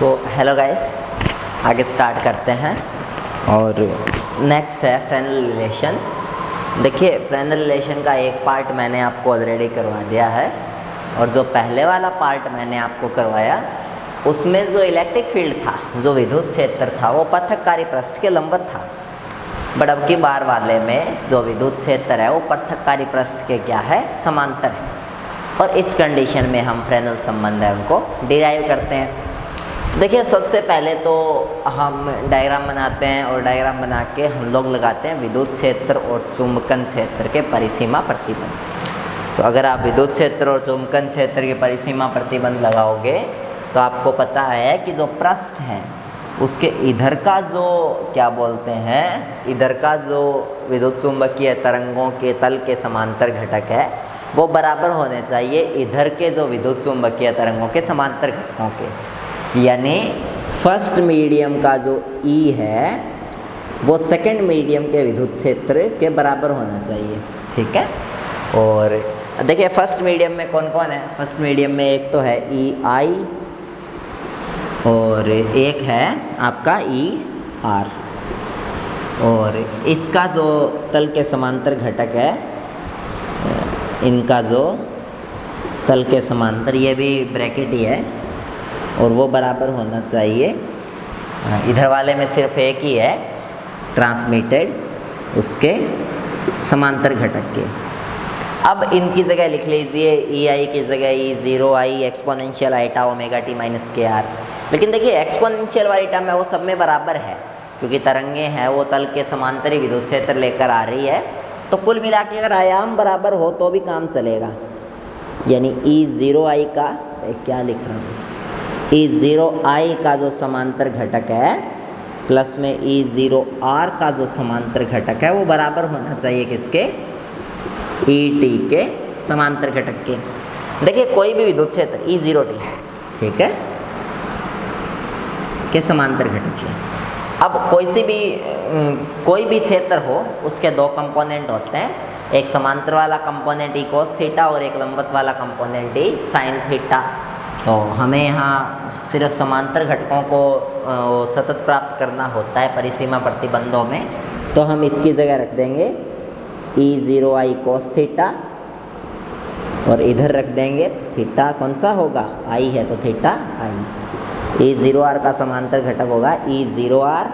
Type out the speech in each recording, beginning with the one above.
Hello guys, आगे start करते हैं। और नेक्स्ट है फ्रेंडली रिलेशन। देखिए, फ्रेंडली रिलेशन का एक पार्ट मैंने आपको ऑलरेडी करवा दिया है, और जो पहले वाला पार्ट मैंने आपको करवाया उसमें जो इलेक्ट्रिक फील्ड था, जो विद्युत क्षेत्र था, वो पृथककारी पृष्ठ के लंबवत था। बट अब की बार वाले में जो विद्युत क्षेत्र है वो पृथककारी पृष्ठ के क्या है, समांतर है। और इस कंडीशन में हम फ्रेनेल संबंध है उनको डिराइव करते हैं। तो देखिए, सबसे पहले तो हम डायग्राम बनाते हैं, और डायग्राम बना के हम लोग लगाते हैं विद्युत क्षेत्र और चुंबकन क्षेत्र के परिसीमा प्रतिबंध। तो अगर आप विद्युत क्षेत्र और चुंबकन क्षेत्र के परिसीमा प्रतिबंध लगाओगे तो आपको पता है कि जो पृष्ठ है उसके इधर का जो क्या बोलते हैं, इधर का जो विद्युत चुंबकीय तरंगों के तल के समांतर घटक है वो बराबर होने चाहिए इधर के जो विद्युत चुंबकीय तरंगों के समांतर घटकों के। यानी फर्स्ट मीडियम का जो ई है वो सेकंड मीडियम के विद्युत क्षेत्र के बराबर होना चाहिए, ठीक है। और देखिए, फर्स्ट मीडियम में कौन कौन है। फर्स्ट मीडियम में एक तो है ई आई, और एक है आपका ई आर। और इसका जो तल के समांतर घटक है, इनका जो तल के समांतर, ये भी ब्रैकेट ही है, और वो बराबर होना चाहिए इधर वाले में सिर्फ एक ही है ट्रांसमिटेड, उसके समांतर घटक के। अब इनकी जगह लिख लीजिए ई आई की जगह e zero i exponential eta omega t minus k r. लेकिन देखिए, एक्सपोनेंशियल वाली टर्म है वो सब में बराबर है, क्योंकि तरंगे हैं वो तल के समांतर ही विद्युत क्षेत्र लेकर आ रही है। तो कुल मिला के अगर आयाम बराबर हो तो भी काम चलेगा। यानी ई ज़ीरो आई का, क्या लिख रहा हूँ, ई ज़ीरो आई का जो समांतर घटक है प्लस में ई ज़ीरो आर का जो समांतर घटक है वो बराबर होना चाहिए किसके, ई टी के समांतर घटक के। देखिए, कोई भी विद्युत क्षेत्र ई ज़ीरो टी, ठीक है, के समांतर घटक के। अब कोई भी क्षेत्र हो उसके दो कंपोनेंट होते हैं, एक समांतर वाला कंपोनेंट ई कोस थीटा और एक लंबवत वाला कंपोनेंट ई साइन थीटा। तो हमें यहाँ सिर्फ समांतर घटकों को सतत प्राप्त करना होता है परिसीमा प्रतिबंधों में। तो हम इसकी जगह रख देंगे ई ज़ीरो आई कोस थीटा, और इधर रख देंगे थीटा कौन सा होगा, आई है तो theta I. E zero R का समांतर घटक होगा E zero R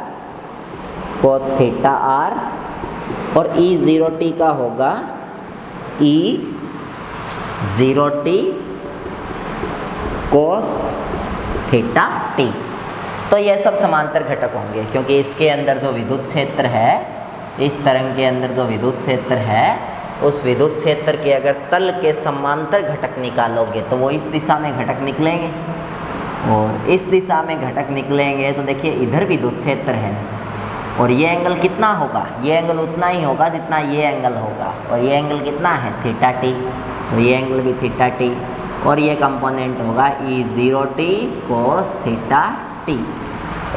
cos theta R, और ई ज़ीरो टी का होगा E zero T cos theta T. तो ये सब समांतर घटक होंगे, क्योंकि इसके अंदर जो विद्युत क्षेत्र है, इस तरंग के अंदर जो विद्युत क्षेत्र है, उस विद्युत क्षेत्र के अगर तल के समांतर घटक निकालोगे तो वो इस दिशा में घटक निकलेंगे, और इस दिशा में घटक निकलेंगे तो देखिए इधर विद्युत क्षेत्र है, और ये एंगल कितना होगा, ये एंगल उतना ही होगा जितना ये एंगल होगा, और ये एंगल कितना है, थीटा टी, तो ये एंगल भी थीटा टी, और ये कंपोनेंट होगा E zero T cos theta T.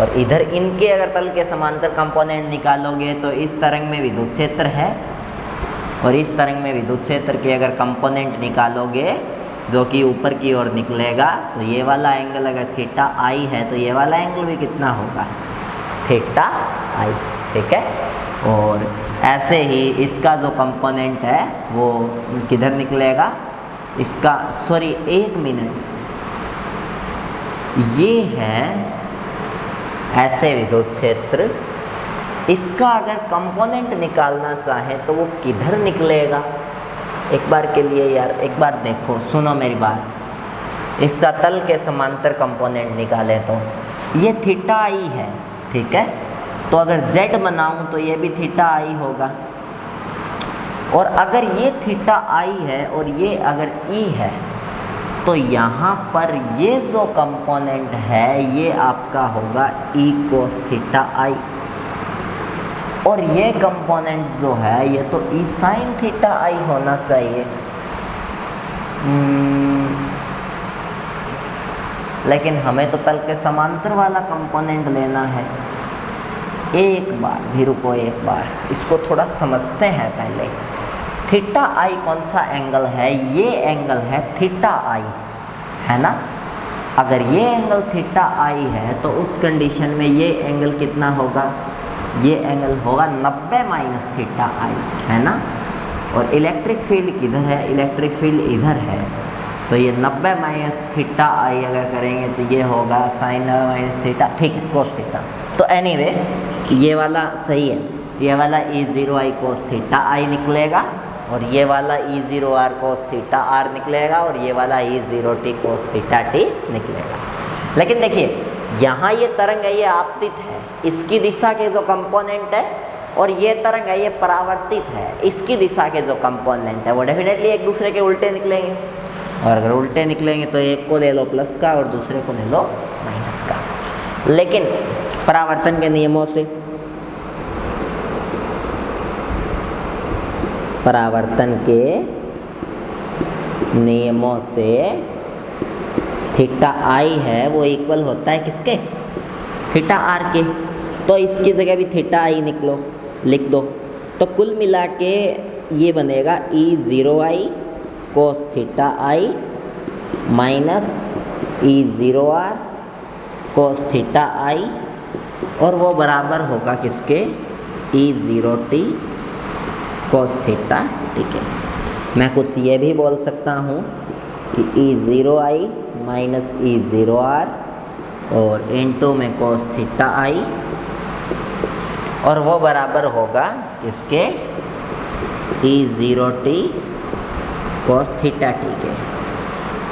और इधर इनके अगर तल के समांतर कंपोनेंट निकालोगे तो इस तरंग में विद्युत क्षेत्र है, और इस तरंग में विद्युत क्षेत्र के अगर कंपोनेंट निकालोगे जो कि ऊपर की ओर निकलेगा, तो ये वाला एंगल अगर थीटा आई है तो ये वाला एंगल भी कितना होगा, थीटा आई, ठीक है। और ऐसे ही इसका जो कंपोनेंट है वो किधर निकलेगा, इसका, सॉरी एक मिनट, ये है ऐसे विद्युत क्षेत्र, इसका अगर कंपोनेंट निकालना चाहे तो वो किधर निकलेगा, एक बार के लिए यार एक बार देखो, सुनो मेरी बात। इसका तल के समांतर कंपोनेंट निकालें तो ये थीटा आई है, ठीक है। तो अगर z बनाऊं तो ये भी थीटा आई होगा, और अगर ये थीटा आई है और ये अगर ई है तो यहाँ पर ये जो कंपोनेंट है ये आपका होगा ई कोस थीटा आई, और ये कंपोनेंट जो है ये तो ई साइन थीटा आई होना चाहिए। लेकिन हमें तो तल के समांतर वाला कंपोनेंट लेना है। एक बार भी रुको, एक बार इसको थोड़ा समझते हैं पहले। थीटा आई कौन सा एंगल है, ये एंगल है थीटा आई, है ना। अगर ये एंगल थीटा आई है तो उस कंडीशन में ये एंगल कितना होगा, ये एंगल होगा 90 माइनस थीटा आई, है ना। और इलेक्ट्रिक फील्ड किधर है, इलेक्ट्रिक फील्ड इधर है, तो ये 90 माइनस थीटा आई अगर करेंगे तो ये होगा साइन 90 माइनस थीटा, ठीक है, कोस थीटा। तो एनीवे ये वाला सही है, ये वाला E0 आई कोस थीटा आई निकलेगा और ये वाला E0 r cos theta are निकलेगा और ये वाला E0 T cos theta T निकलेगा। लेकिन देखिए यहाँ ये तरंग है, ये आपतित है, इसकी दिशा के जो कंपोनेंट है, और ये तरंग है ये परावर्तित है, इसकी दिशा के जो कंपोनेंट है वो डेफिनेटली एक दूसरे के उल्टे निकलेंगे। और अगर उल्टे निकलेंगे तो एक को ले लो प्लस का और दूसरे को ले लो माइनस का। लेकिन परावर्तन के नियमों से, परावर्तन के नियमों से थीटा आई है वो इक्वल होता है किसके, थीटा आर के। तो इसकी जगह भी थीटा आई लिख दो। तो कुल मिला के ये बनेगा E0 i cos theta I minus E0 r cos theta i, और वो बराबर होगा किसके, E0 टी कोस थीटा, ठीक है। मैं कुछ ये भी बोल सकता हूँ कि E0 I minus E0 R और इनटू में कोस थीटा आई, और वो बराबर होगा किसके, E0 टी कोस थीटा, ठीक है।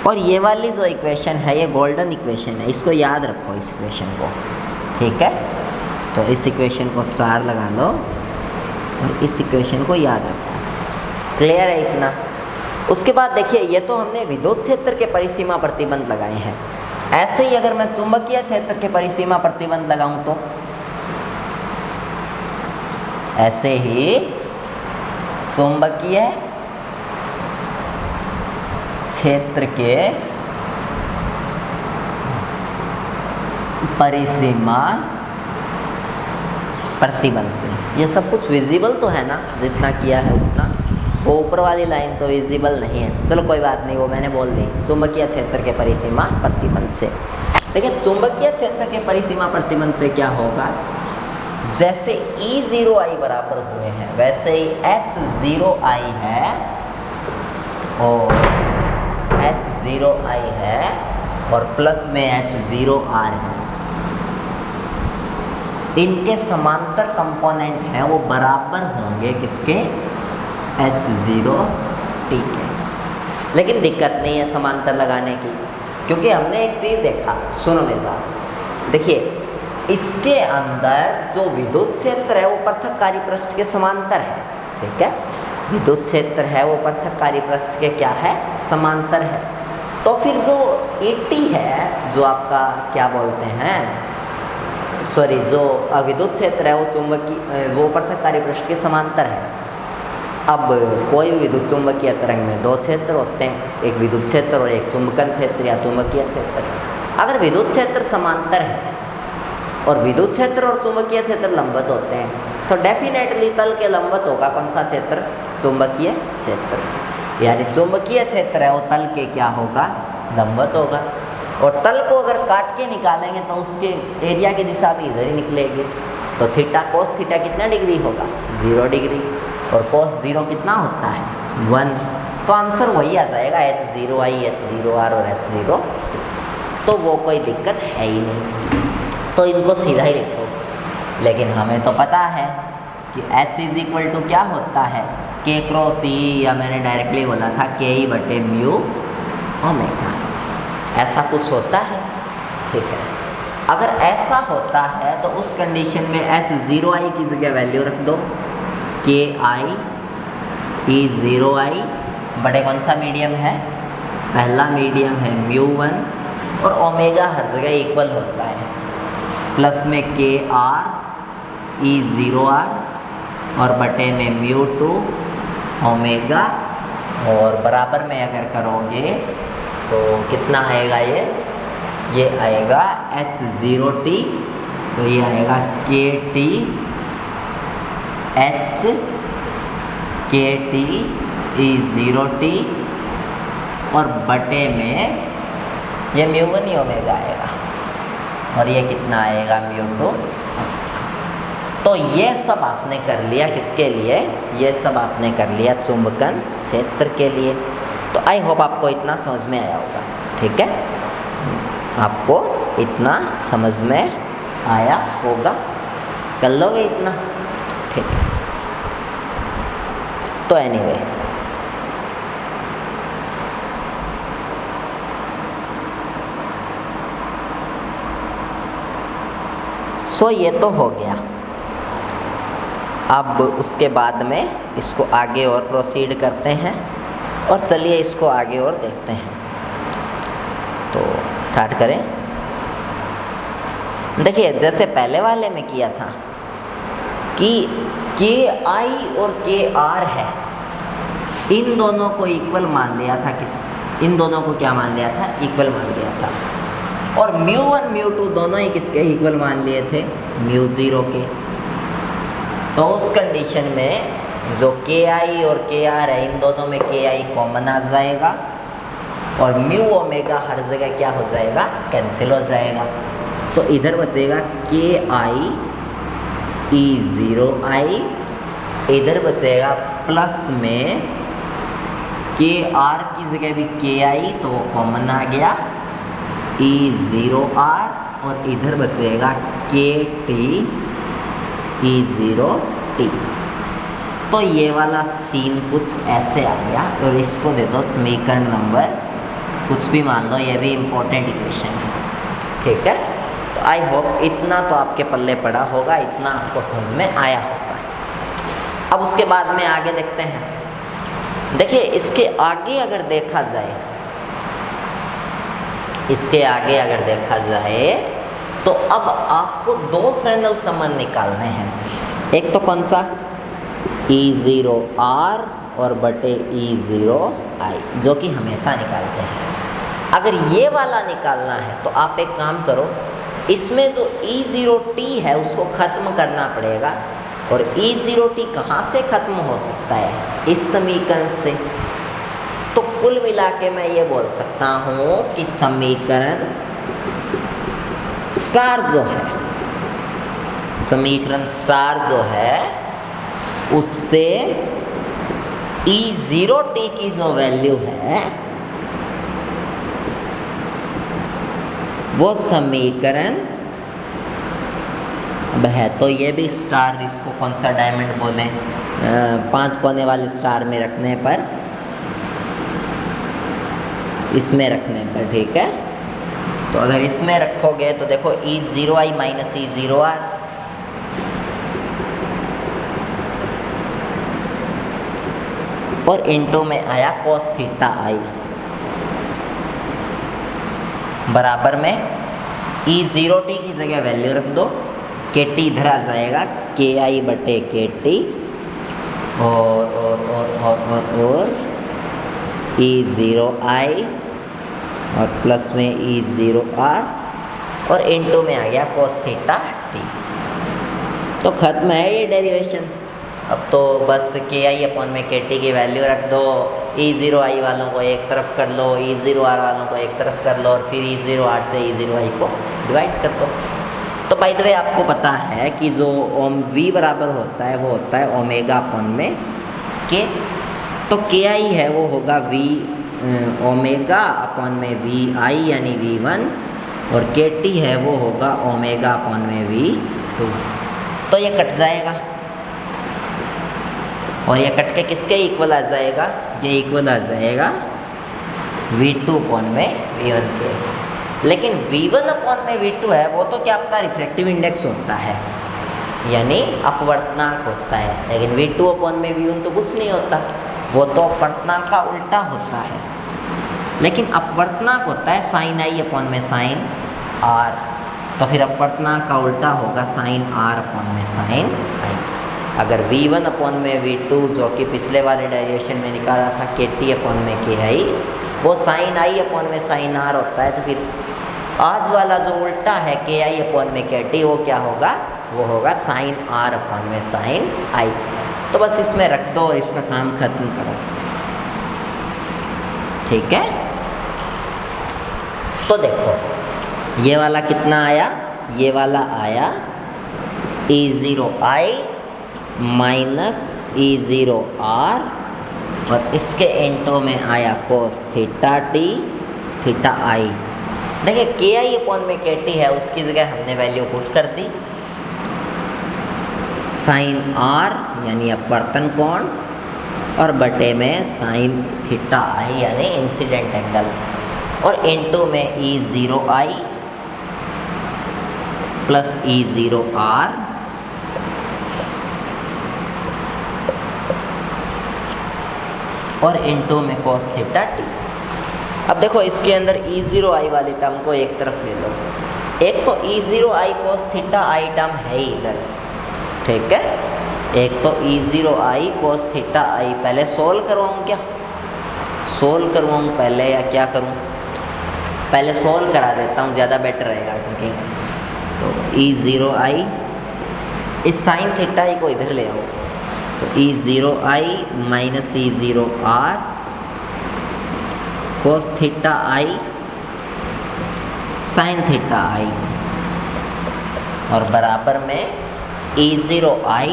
और ये वाली जो इक्वेशन है ये गोल्डन इक्वेशन है, इसको याद रखो इस इक्वेशन को, ठीक है। तो इस इक्वेशन को स्टार लगा लो और इस इक्वेशन को याद रखो, क्लियर है इतना। उसके बाद देखिए ये तो हमने विद्युत क्षेत्र के परिसीमा प्रतिबंध लगाए हैं। ऐसे ही अगर मैं चुंबकीय क्षेत्र के परिसीमा प्रतिबंध लगाऊं तो ऐसे ही चुंबकीय क्षेत्र के परिसीमा प्रतिबंध से, ये सब कुछ विजिबल तो है ना, जितना किया है उतना। वो ऊपर वाली लाइन तो विजिबल नहीं है, चलो कोई बात नहीं, वो मैंने बोल दी। चुंबकीय क्षेत्र के परिसीमा प्रतिबंध से देखिए, चुंबकीय क्षेत्र के परिसीमा प्रतिबंध से क्या होगा, जैसे E0 आई बराबर हुए हैं वैसे ही H0 आई है और H0 आई है और प्लस में H0 आर है। इनके समांतर कंपोनेंट हैं वो बराबर होंगे किसके, H0 टी के। लेकिन दिक्कत नहीं है समांतर लगाने की, क्योंकि हमने एक चीज़ देखा, सुनो मेरी बात, देखिए इसके अंदर जो विद्युत क्षेत्र है वो पृथककारी पृष्ठ के समांतर है, ठीक है। विद्युत क्षेत्र है वो पृथककारी पृष्ठ के क्या है, समांतर है। तो फिर जो ET है, जो आपका क्या बोलते हैं, सॉरी, जो विद्युत क्षेत्र है वो चुंबकीय, वो पृथककारी पृष्ठ के समांतर है। अब कोई भी विद्युत चुंबकीय तरंग में दो क्षेत्र होते हैं, एक विद्युत क्षेत्र और एक चुंबकन क्षेत्र या चुंबकीय क्षेत्र। अगर विद्युत क्षेत्र समांतर है और विद्युत क्षेत्र और चुंबकीय क्षेत्र लंबवत होते हैं, तो डेफिनेटली तल के लंबवत होगा कौन सा क्षेत्र, चुंबकीय क्षेत्र। यानी चुंबकीय क्षेत्र है वो तल के क्या होगा, लंबवत होगा। और तल को अगर काट के निकालेंगे तो उसके एरिया की दिशा भी इधर ही निकलेगी। तो थीटा कोस थीटा कितना डिग्री होगा, 0 डिग्री, और कोस 0 कितना होता है, 1। तो आंसर वही आ जाएगा, H0 आई, H0 आर और H0। तो वो कोई दिक्कत है ही नहीं, तो इनको सीधा ही लिखो। लेकिन हमें तो पता है कि H इज इक्वल टू क्या होता है, K क्रॉस E, या मैंने डायरेक्टली बोला था KE/μ ओमेगा, ऐसा कुछ होता है, ठीक है। अगर ऐसा होता है तो उस कंडीशन में H0 आई की जगह वैल्यू रख दो, KI E0 आई बड़े कौन सा मीडियम है, पहला मीडियम है μ1, और ओमेगा हर जगह इक्वल होता है, प्लस में KR E0 आर और बटे में μ2 ओमेगा, और बराबर में अगर करोगे तो कितना आएगा, ये आएगा H0 टी, तो ये आएगा KT H KT E0 T और बटे में ये म्यू वन ही ओमेगा आएगा और ये कितना आएगा म्यू टू। तो ये सब आपने कर लिया किसके लिए, ये सब आपने कर लिया चुंबकन क्षेत्र के लिए। तो आई होप आपको इतना समझ में आया होगा, ठीक है, आपको इतना समझ में आया होगा, कर लोगे इतना, ठीक है। तो एनीवे सो ये तो हो गया। अब उसके बाद में इसको आगे और प्रोसीड करते हैं और चलिए इसको आगे और देखते हैं। तो स्टार्ट करें। देखिए जैसे पहले वाले में किया था कि के आई और के आर है, इन दोनों को इक्वल मान लिया था, इन दोनों को क्या मान लिया था, इक्वल मान लिया था। और म्यू वन म्यू टू दोनों ही किसके इक्वल मान लिए थे, म्यू ज़ीरो के। तो उस कंडीशन में जो के आई और के आर है, इन दोनों में के आई कॉमन आ जाएगा और म्यू ओमेगा हर जगह क्या हो जाएगा, कैंसिल हो जाएगा। तो इधर बचेगा के आई ई ज़ीरो आई, इधर बचेगा प्लस में के आर की जगह भी के आई, तो वो कॉमन आ गया ई ज़ीरो आर, और इधर बचेगा के टी ई ज़ीरो टी। तो ये वाला सीन कुछ ऐसे आ गया और इसको दे दो समीकरण नंबर कुछ भी मान लो, ये भी इम्पोर्टेंट इक्वेशन है, ठीक है। तो आई होप इतना तो आपके पल्ले पड़ा होगा, इतना आपको समझ में आया होगा। अब उसके बाद में आगे देखते हैं। देखिए इसके आगे अगर देखा जाए, इसके आगे अगर देखा जाए तो अब आपको दो फ्रेनेल संबंध निकालने हैं। एक तो कौन सा, ई ज़ीरो आर और बटे ई ज़ीरो आई, जो कि हमेशा निकालते हैं। अगर ये वाला निकालना है तो आप एक काम करो, इसमें जो ई ज़ीरो टी है उसको ख़त्म करना पड़ेगा। और ई ज़ीरो टी कहाँ से ख़त्म हो सकता है, इस समीकरण से। तो कुल मिला के मैं ये बोल सकता हूँ कि समीकरण स्टार जो है, समीकरण स्टार जो है उससे ई ज़ीरो टी की जो वैल्यू है वो समीकरण, अब है तो ये भी स्टार, इसको कौन सा डायमंड बोले, 5 कोने वाले स्टार में रखने पर, इसमें रखने पर, ठीक है। तो अगर इसमें रखोगे तो देखो E zero I minus E zero R, और इनटू में आया कोस थीटा आई, बराबर में ई ज़ीरो टी की जगह वैल्यू रख दो, के टी इधर आ जाएगा के आई बटे के टी, और ई ज़ीरो आई और प्लस में ई ज़ीरो आर, और इनटू में आ गया कोस थीटा टी। तो खत्म है ये डेरिवेशन। अब तो बस के आई अपॉन में के टी की वैल्यू रख दो, ई ज़ीरो आई वालों को एक तरफ कर लो, ई ज़ीरो आर वालों को एक तरफ कर लो, और फिर ई ज़ीरो आर से ई ज़ीरो आई को डिवाइड कर दो। तो बाय द वे आपको पता है कि जो ओम वी बराबर होता है वो होता है ओमेगा अपॉन में के। तो के आई है वो होगा वी ओमेगा अपॉन में वी आई यानी वी वन, और के टी है वो होगा ओमेगा अपॉन में वी टू। तो ये कट जाएगा और ये कट के किसके इक्वल आ जाएगा, ये इक्वल आ जाएगा V2 अपॉन में V1 के। लेकिन V1 अपॉन में V2 है वो तो क्या आपका रिफ्रैक्टिव इंडेक्स होता है, यानी अपवर्तनांक होता है। लेकिन V2 अपॉन में V1 तो कुछ नहीं होता, वो तो अपवर्तनांक का उल्टा होता है। लेकिन अपवर्तनांक होता है साइन आई अपॉन में साइन आर, तो फिर अपवर्तनांक का उल्टा होगा साइन आर अपॉन में साइन आई। अगर V1 अपॉन में V2 जो कि पिछले वाले डेरिवेशन में निकाला था के टी अपॉन में के आई, वो साइन आई अपॉन में साइन आर होता है, तो फिर आज वाला जो उल्टा है के आई अपॉन में के टी, वो क्या होगा, वो होगा साइन आर अपॉन में साइन आई। तो बस इसमें रख दो और इसका काम खत्म करो, ठीक है। तो देखो ये वाला कितना आया, ये वाला आया E0i माइनस E0r और इसके इंटू में आया cos थीटा टी थीटा आई। देखिए के आई अपॉन में के टी है, उसकी जगह हमने वैल्यू पुट कर दी साइन आर यानी अपवर्तन कोण और बटे में साइन थीटा आई यानी इंसिडेंट एंगल और इंटू में E0i प्लस E0r और इंटू में cos थीटा टी। अब देखो इसके अंदर E0i वाली टर्म को एक तरफ ले लो, एक तो E0i cos theta I term है ही इधर, ठीक है। एक तो E0i cos थीटा आई पहले सोल्व करवाऊँ क्या, सोल्व करवाऊँ पहले या क्या करूँ, पहले सोल्व करा देता हूँ, ज़्यादा बेटर रहेगा क्योंकि तो E0i इस साइन थीटा आई को इधर ले आओ, तो E0i minus E0r cos theta i sine theta i और बराबर में E0i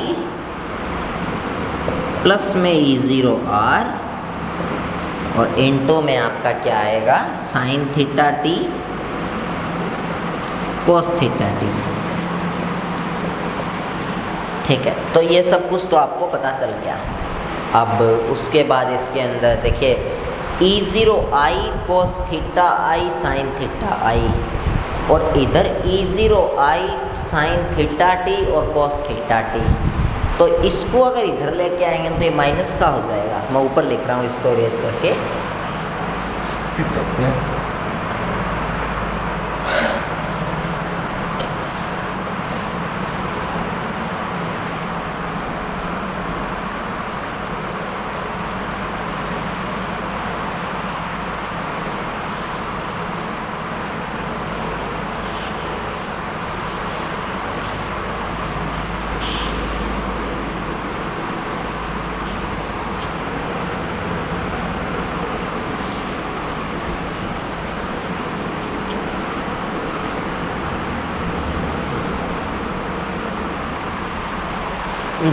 प्लस में E0r और इंटू में आपका क्या आएगा sign theta t cos theta T, ठीक है। तो ये सब कुछ तो आपको पता चल गया। अब उसके बाद इसके अंदर देखिए E0i cos theta i sine theta i और इधर E0i साइन थीटा टी और cos थीटा टी, तो इसको अगर इधर लेके आएंगे तो ये माइनस का हो जाएगा। मैं ऊपर लिख रहा हूँ इसको इरेज करके,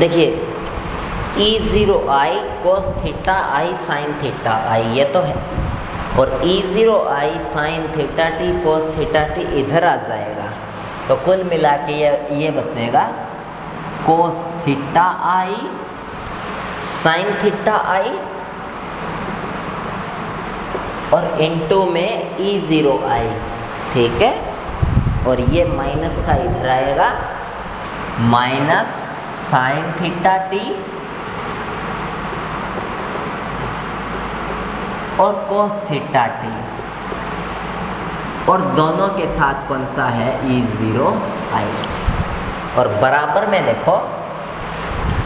देखिए E0i cos theta i sine theta आई ये तो है और E0i sign theta t cos theta T इधर आ जाएगा, तो कुल मिला के ये बचेगा cos theta i sine theta i और इंटू में E0i, ठीक है। और ये माइनस का इधर आएगा माइनस साइन थीटा टी और cos थीटा टी और दोनों के साथ कौन सा है E0i और बराबर में देखो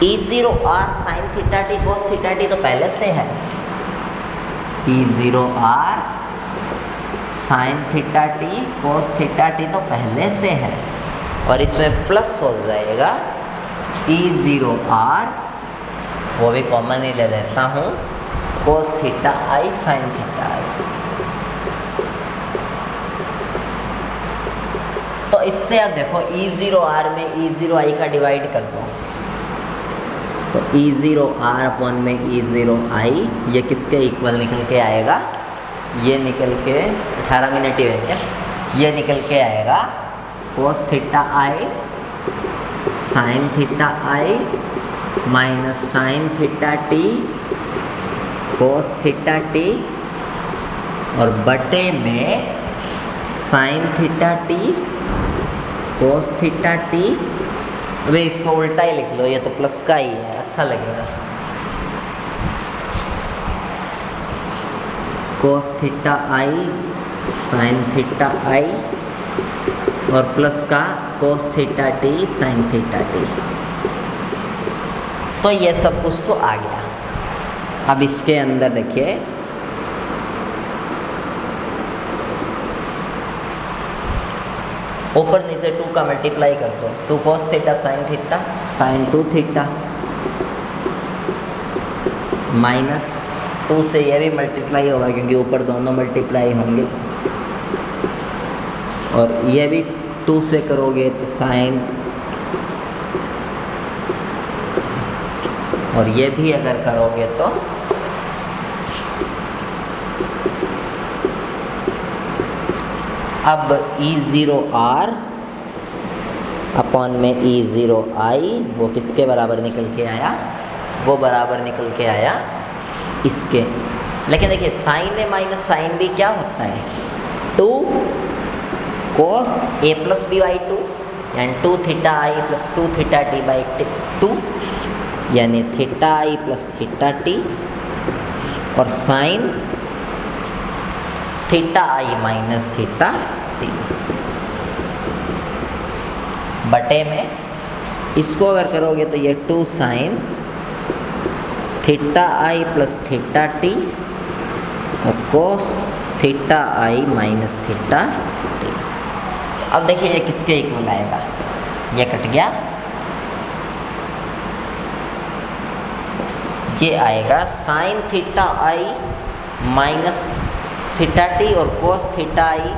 E0r sign theta t cos theta T तो पहले से है, E0r sign theta t cos theta T तो पहले से है और इसमें प्लस हो जाएगा E0r, वो भी कॉमन ही ले लेता हूँ, cos theta i sine theta आई। तो इससे आप देखो E0r में E0i का डिवाइड कर दो, तो E0r अपॉन में E0i ये किसके इक्वल निकल के आएगा, ये निकल के 18 मिनट ही है क्या, ये निकल के आएगा cos theta i sine theta I minus sine theta t cos theta T और बटे में sine theta t cos theta t. वे इसको उल्टा ही लिख लो, ये तो प्लस का ही है, अच्छा लगेगा। cos theta i sine theta i और प्लस का cos theta t sine theta T, तो ये सब कुछ तो आ गया। अब इसके अंदर देखिए ऊपर नीचे 2 का मल्टीप्लाई कर दो, 2 cos theta sine 2 theta minus 2 से ये भी मल्टीप्लाई होगा क्योंकि ऊपर दोनों मल्टीप्लाई होंगे और ये भी 2 से करोगे तो साइन, और ये भी अगर करोगे तो अब E0R अपॉन में E0I वो किसके बराबर निकल के आया, वो बराबर निकल के आया इसके। लेकिन देखिए sine A minus sine B क्या होता है, 2 cos a plus B by 2 यानी 2 theta I plus 2 theta T by 2 यानी theta I plus theta T, और साइन थीटा आई माइनस थीटा टी बटे में इसको अगर करोगे तो ये 2 sine theta I plus theta T और कोस थीटा आई माइनस थीटा टी। तो अब देखिए ये किसके इक्वल आएगा, ये कट गया, ये आएगा साइन थीटा आई माइनस थीटा टी और कोस थीटा आई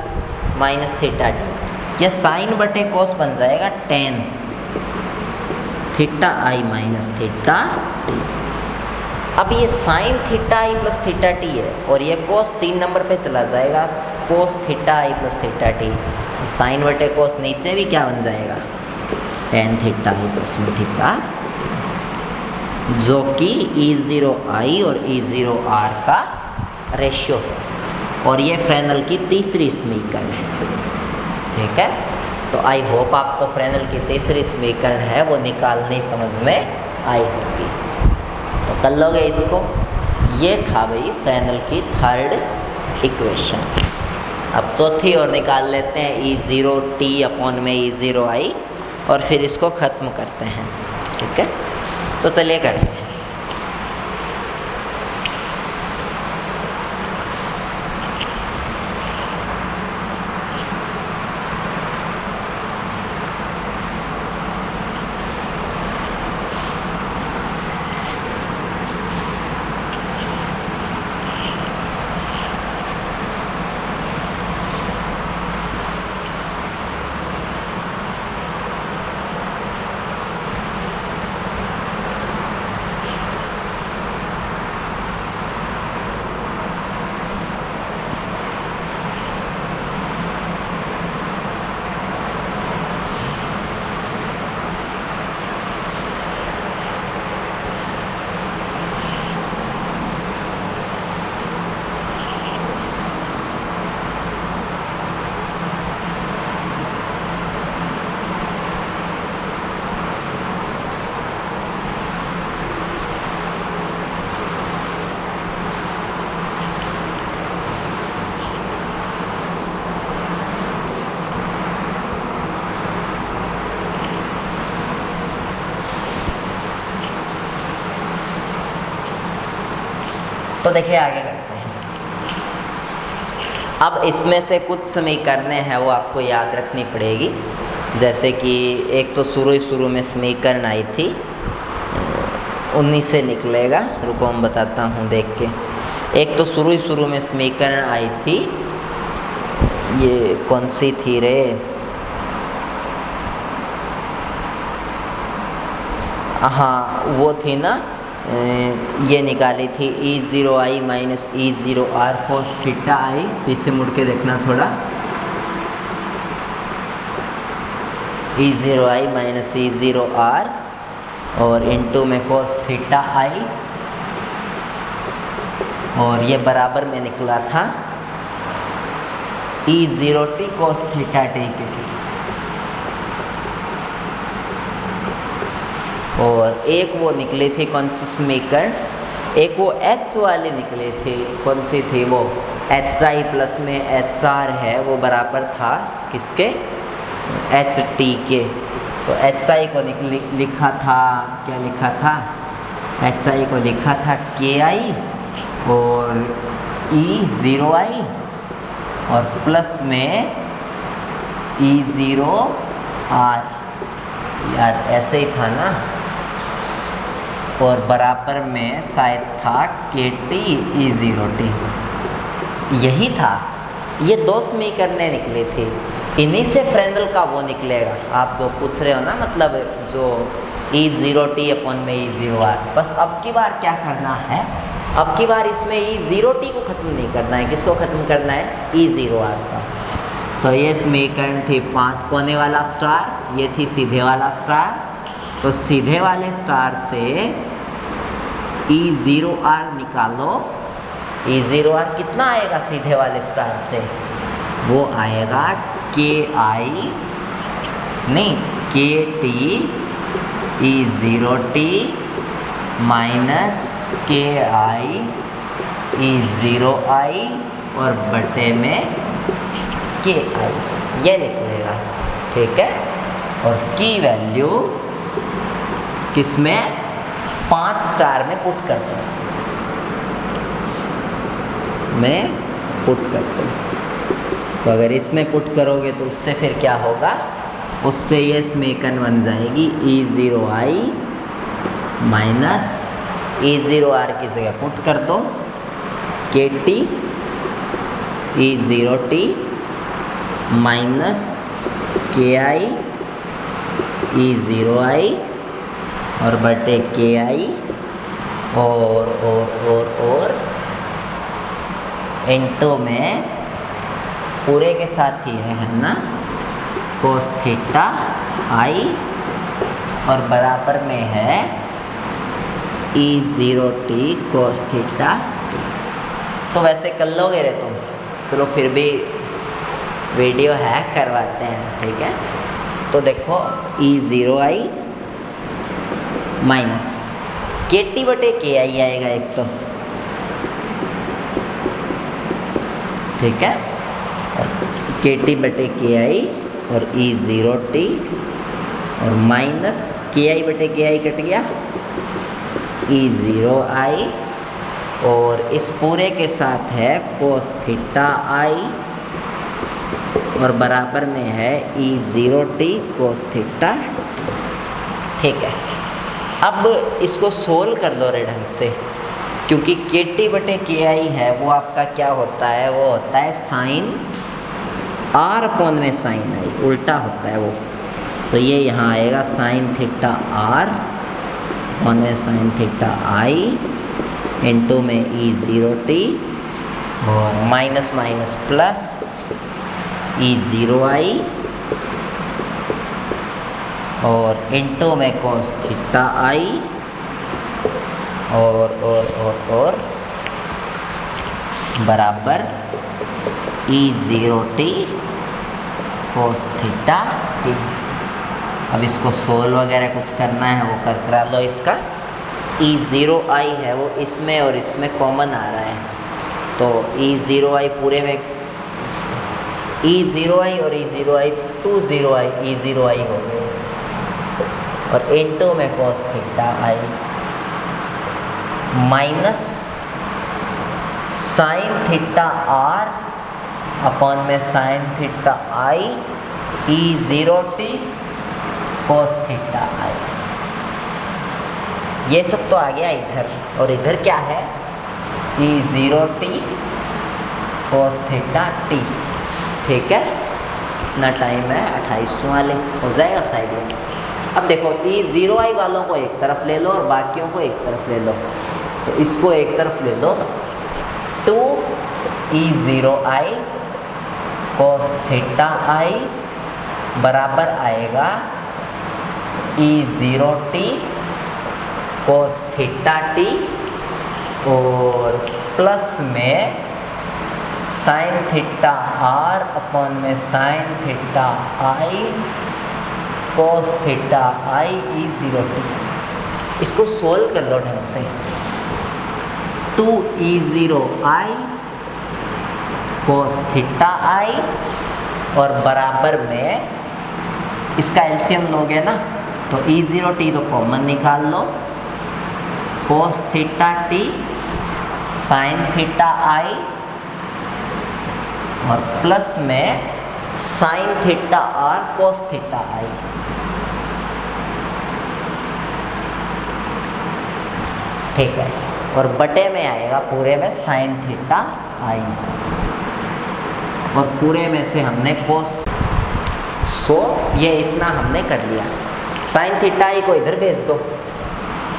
माइनस थीटा टी। यह साइन बटे कोस बन जाएगा टेन थीटा आई माइनस थीटा टी। अब ये sign theta I plus theta T है और ये कोस 3 नंबर पे चला जाएगा, कोस theta I plus theta t. Sign बटे कोस नीचे भी क्या बन जाएगा, टेन थीटा आई प्लस में थीटा, जो कि E0I और E0R का रेशियो है। और ये फ्रेनेल की तीसरी समीकरण है। ठीक है, तो आई होप आपको फ्रेनेल की तीसरी समीकरण है वो निकालनी समझ में आई होगी। तो कर लोगे इसको। ये था भाई फ्रेनेल की थर्ड इक्वेशन। अब चौथी और निकाल लेते हैं, E0T अपॉन में E0I, और फिर इसको ख़त्म करते हैं। ठीक है, तो चलिए करते हैं। तो देखिए आगे करते हैं। अब इसमें से कुछ समीकरणें हैं वो आपको याद रखनी पड़ेगी। जैसे कि एक तो शुरू में समीकरण आई थी, 19 से निकलेगा, रुको हम बताता हूँ देख के। एक तो शुरू में समीकरण आई थी, ये कौन सी थी रे, हाँ वो थी ना, ये निकाली थी E0I माइनस E0R कोस थीटा आई। पीछे मुड़ के देखना थोड़ा, E0I माइनस E0R और इनटू में कोस थीटा आई, और ये बराबर में निकला था E0T कोस थीटा टी के। और एक वो निकली थी कौन सी समीकरण, एक वो H वाली निकली थी, कौन सी थी वो, HI प्लस में HR है, वो बराबर था किसके, HT के। तो HI को लिखा था, क्या लिखा था, HI को लिखा था KI और E0I और प्लस में E0R, यार ऐसे ही था ना, और बराबर में शायद था KT E0T, यही था। ये 2 समीकरणें निकली थी। इन्हीं से फ्रेनेल का वो निकलेगा, आप जो पूछ रहे हो ना, मतलब जो E0t अपन में E0r। बस अब की बार क्या करना है, अब की बार इसमें E0t को ख़त्म नहीं करना है, किसको ख़त्म करना है, E0r का। तो ये समीकरण थी 5 कोने वाला स्टार, ये थी सीधे वाला स्टार। तो सीधे वाले स्टार से E0r निकालो। E0r कितना आएगा सीधे वाले स्टार से, वो आएगा KT E0t minus KI E0i और बटे में KI, ये निकलेगा, ठीक है। और की वैल्यू किसमें, 5 स्टार में पुट करते हैं, मैं पुट करता हूँ। तो अगर इसमें पुट करोगे तो उससे फिर क्या होगा, उससे ये समीकरण बन जाएगी E0i माइनस E0r की जगह पुट कर दो KT E0t minus KI E0i और बटे KI और इनटू में पूरे के साथ ही है ना कोस थीटा I और बराबर में है E0t कोस थीटा t। तो वैसे कर लोगे रे तुम, चलो फिर भी वीडियो हैक करवाते हैं, ठीक है। तो देखो E0i माइनस KT बटे KI आएगा एक तो, ठीक है, और KT बटे KI और E0t और माइनस KI बटे KI कट गया E0i और इस पूरे के साथ है कोस थीटा I और बराबर में है E0t कोस थीटा, ठीक है। अब इसको सोल्व कर लो रे ढंग से, क्योंकि KT बटे KI है वो आपका क्या होता है, वो होता है साइन R अपॉन में साइन I, उल्टा होता है वो। तो ये यहाँ आएगा साइन थीटा R अपॉन में साइन थीटा I इंटू में E0t और माइनस माइनस प्लस E0i और इंटू में कोस थीटा I और बराबर E0t कोस थीटा t। अब इसको सोल्व वगैरह कुछ करना है वो करा लो। इसका E0i है वो इसमें और इसमें कॉमन आ रहा है, तो E0i पूरे में E0i और E0i 2 E0i हो गए और इंटू में cos theta I minus sine theta R upon में sine theta I E0t cos theta I। ये सब तो आ गया इधर, और इधर क्या है E0t कोस थीटा t, ठीक है। इतना टाइम है 28:44 हो जाएगा शायद ये। अब देखो E0i वालों को एक तरफ ले लो और बाकियों को एक तरफ ले लो। तो इसको एक तरफ ले लो, 2 E0i कोस थीटा I बराबर आएगा E0t कोस थीटा t और प्लस में साइन थीटा R अपॉन में sine theta I cos theta I E0t। इसको सोल्व कर लो ढंग से। 2 E0i कोस थीटा I और बराबर में इसका एलसीएम लोगे ना तो E0t तो कॉमन निकाल लो, cos theta t sine theta I और प्लस में sine theta R cos theta I। ठीक है, और बटे में आएगा पूरे में साइन थीटा I और पूरे में से हमने कोस सो ये इतना हमने कर लिया। साइन थीटा आई को इधर भेज दो,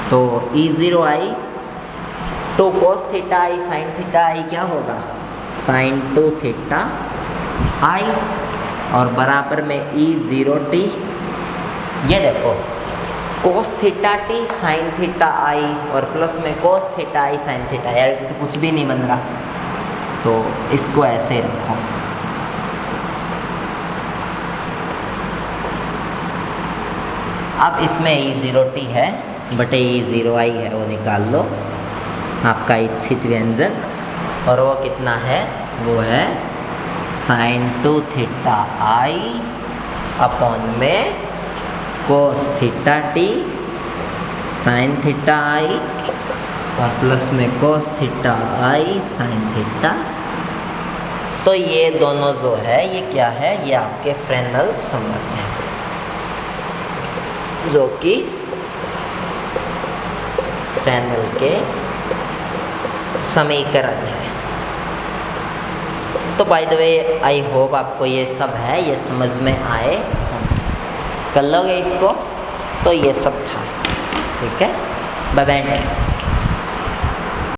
तो E0 i two cos theta i sine theta i क्या होगा, साइन 2 थीटा आई, और बराबर में E0t। ये देखो cos theta t sine theta i और प्लस में cos theta i sine theta, यार तो कुछ भी नहीं बन रहा, तो इसको ऐसे रखो। अब इसमें E0t है बटे E0i है, वो निकाल लो आपका इच्छित व्यंजक, और वो कितना है, वो है साइन 2 थीटा आई अपॉन में cos theta t sine theta i और प्लस में cos theta i sine theta. तो ये दोनों जो है ये क्या है, ये आपके फ्रेनेल संबंध है, जो कि फ्रेनेल के समीकरण है। तो by the way I hope आपको ये सब है, ये समझ में आए, कर लोगे इसको, तो ये सब था। ठीक है, बाय बाय।